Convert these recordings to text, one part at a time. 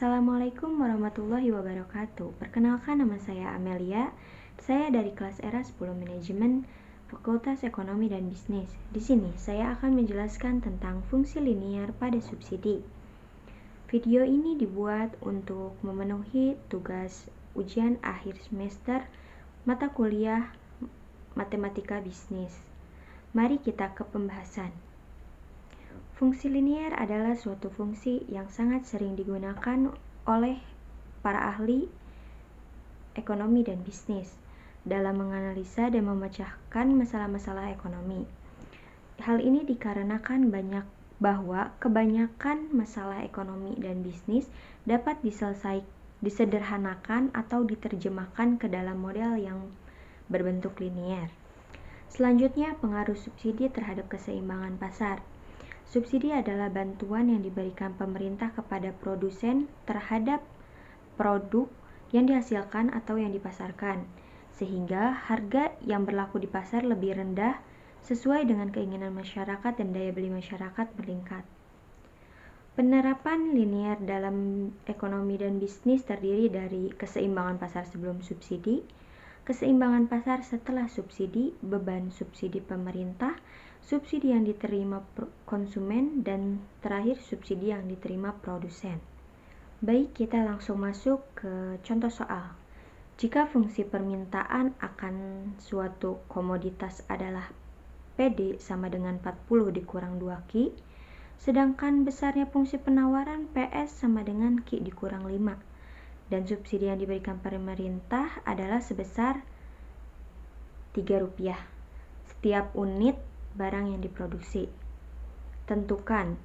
Assalamualaikum warahmatullahi wabarakatuh. Perkenalkan, nama saya Amelia. Saya dari kelas era 10 Manajemen Fakultas Ekonomi dan Bisnis. Di sini saya akan menjelaskan tentang fungsi linier pada subsidi. Video ini dibuat untuk memenuhi tugas ujian akhir semester mata kuliah Matematika Bisnis. Mari kita ke pembahasan. Fungsi linier adalah suatu fungsi yang sangat sering digunakan oleh para ahli ekonomi dan bisnis dalam menganalisa dan memecahkan masalah-masalah ekonomi. Hal ini dikarenakan bahwa kebanyakan masalah ekonomi dan bisnis dapat disederhanakan atau diterjemahkan ke dalam model yang berbentuk linier. Selanjutnya, pengaruh subsidi terhadap keseimbangan pasar. Subsidi adalah bantuan yang diberikan pemerintah kepada produsen terhadap produk yang dihasilkan atau yang dipasarkan, sehingga harga yang berlaku di pasar lebih rendah sesuai dengan keinginan masyarakat dan daya beli masyarakat meningkat. Penerapan linier dalam ekonomi dan bisnis terdiri dari keseimbangan pasar sebelum subsidi, keseimbangan pasar setelah subsidi, beban subsidi pemerintah, subsidi yang diterima konsumen, dan terakhir subsidi yang diterima produsen. Baik, kita langsung masuk ke contoh soal. Jika fungsi permintaan akan suatu komoditas adalah PD sama dengan 40 dikurang 2Q, sedangkan besarnya fungsi penawaran PS sama dengan Q dikurang 5, dan subsidi yang diberikan pemerintah adalah sebesar Rp3 setiap unit barang yang diproduksi. Tentukan: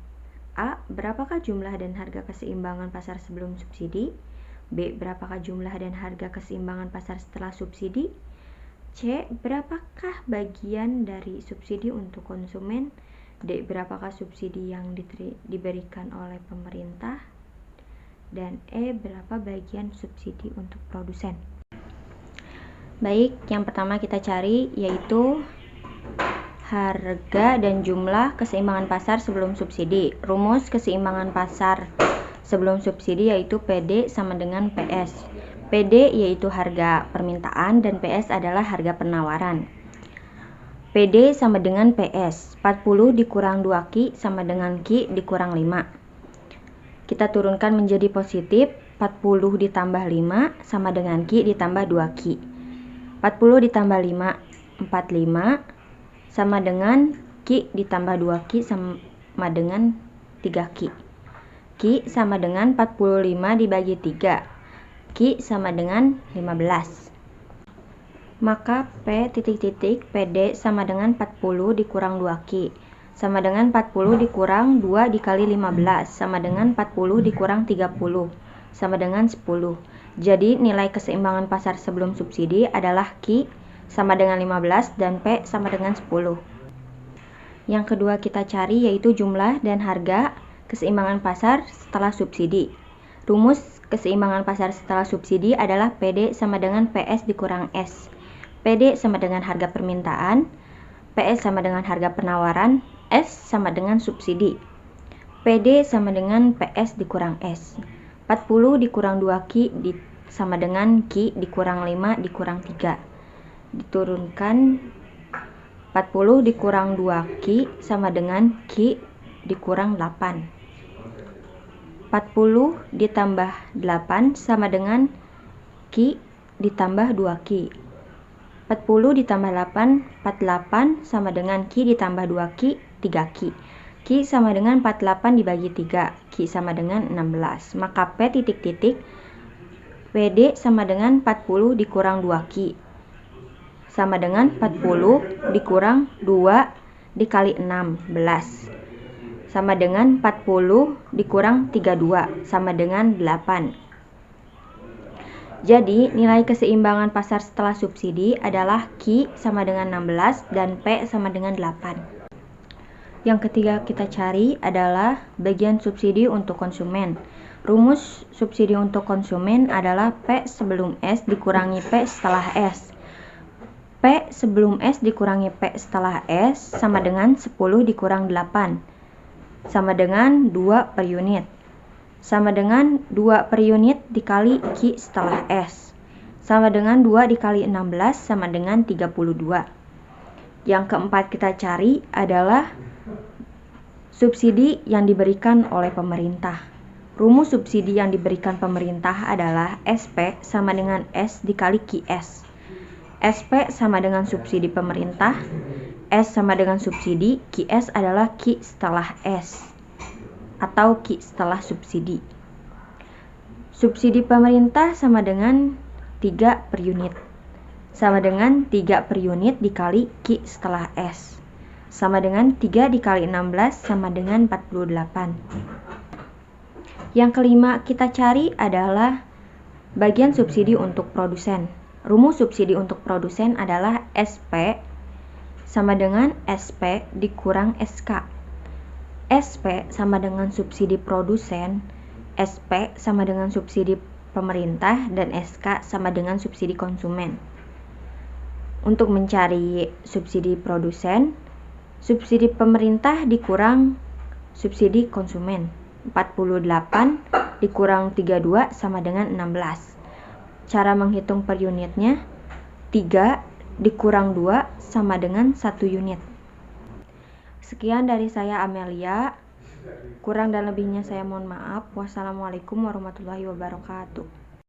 A. Berapakah jumlah dan harga keseimbangan pasar sebelum subsidi? B. Berapakah jumlah dan harga keseimbangan pasar setelah subsidi? C. Berapakah bagian dari subsidi untuk konsumen? D. Berapakah subsidi yang diberikan oleh pemerintah? Dan E. Berapa bagian subsidi untuk produsen? Baik, yang pertama kita cari yaitu harga dan jumlah keseimbangan pasar sebelum subsidi. Rumus keseimbangan pasar sebelum subsidi yaitu PD sama dengan PS. PD yaitu harga permintaan dan PS adalah harga penawaran. PD sama dengan PS. 40 dikurang 2Q sama dengan Q dikurang 5. Kita turunkan menjadi positif. 40 ditambah 5 sama dengan Q ditambah 2Q. 40 ditambah 5, 45 sama dengan Q ditambah 2Q sama dengan 3Q. Q sama dengan 45 dibagi 3. Q sama dengan 15. Maka P titik-titik PD sama dengan 40 dikurang 2Q sama dengan 40 dikurang 2 dikali 15 sama dengan 40 dikurang 30 sama dengan 10. Jadi nilai keseimbangan pasar sebelum subsidi adalah Q sama dengan 15 dan P sama dengan 10. Yang kedua kita cari yaitu jumlah dan harga keseimbangan pasar setelah subsidi. Rumus keseimbangan pasar setelah subsidi adalah PD sama dengan PS dikurang S. PD sama dengan harga permintaan, PS sama dengan harga penawaran, S sama dengan subsidi. PD sama dengan PS dikurang S. 40 dikurang 2Q sama dengan Q dikurang 5 dikurang 3. Diturunkan 40 dikurang 2Q sama dengan Q dikurang 8. 40 ditambah 8 sama dengan Q ditambah 2Q. 40 ditambah 8, 48 sama dengan Q ditambah 2Q, 3Q. Q sama dengan 48 dibagi 3, Q sama dengan 16. Maka P titik-titik PD sama dengan 40 dikurang 2Q sama dengan 40 dikurang 2 dikali 16 sama dengan 40 dikurang 32 sama dengan 8. Jadi nilai keseimbangan pasar setelah subsidi adalah Q sama dengan 16 dan P sama dengan 8. Yang ketiga kita cari adalah bagian subsidi untuk konsumen. Rumus subsidi untuk konsumen adalah P sebelum S dikurangi P setelah S. P sebelum S dikurangi P setelah S sama dengan 10 dikurang 8 sama dengan 2 per unit. sama dengan 2 per unit dikali Q setelah S, sama dengan 2 dikali 16 sama dengan 32. Yang keempat kita cari adalah subsidi yang diberikan oleh pemerintah. Rumus subsidi yang diberikan pemerintah adalah SP sama dengan S dikali QS. SP sama dengan subsidi pemerintah, S sama dengan subsidi, QS adalah Q setelah S atau Q setelah subsidi. Subsidi pemerintah sama dengan 3 per unit, sama dengan 3 per unit dikali Q setelah S, sama dengan 3 dikali 16 sama dengan 48. Yang kelima kita cari adalah bagian subsidi untuk produsen. Rumus subsidi untuk produsen adalah SP sama dengan SP dikurang SK. SP sama dengan subsidi produsen, SP sama dengan subsidi pemerintah, dan SK sama dengan subsidi konsumen. Untuk mencari subsidi produsen, subsidi pemerintah dikurang subsidi konsumen. 48 dikurang 32 sama dengan 16. Cara menghitung per unitnya, 3 dikurang 2 sama dengan 1 unit. Sekian dari saya Amelia. Kurang dan lebihnya saya mohon maaf. Wassalamualaikum warahmatullahi wabarakatuh.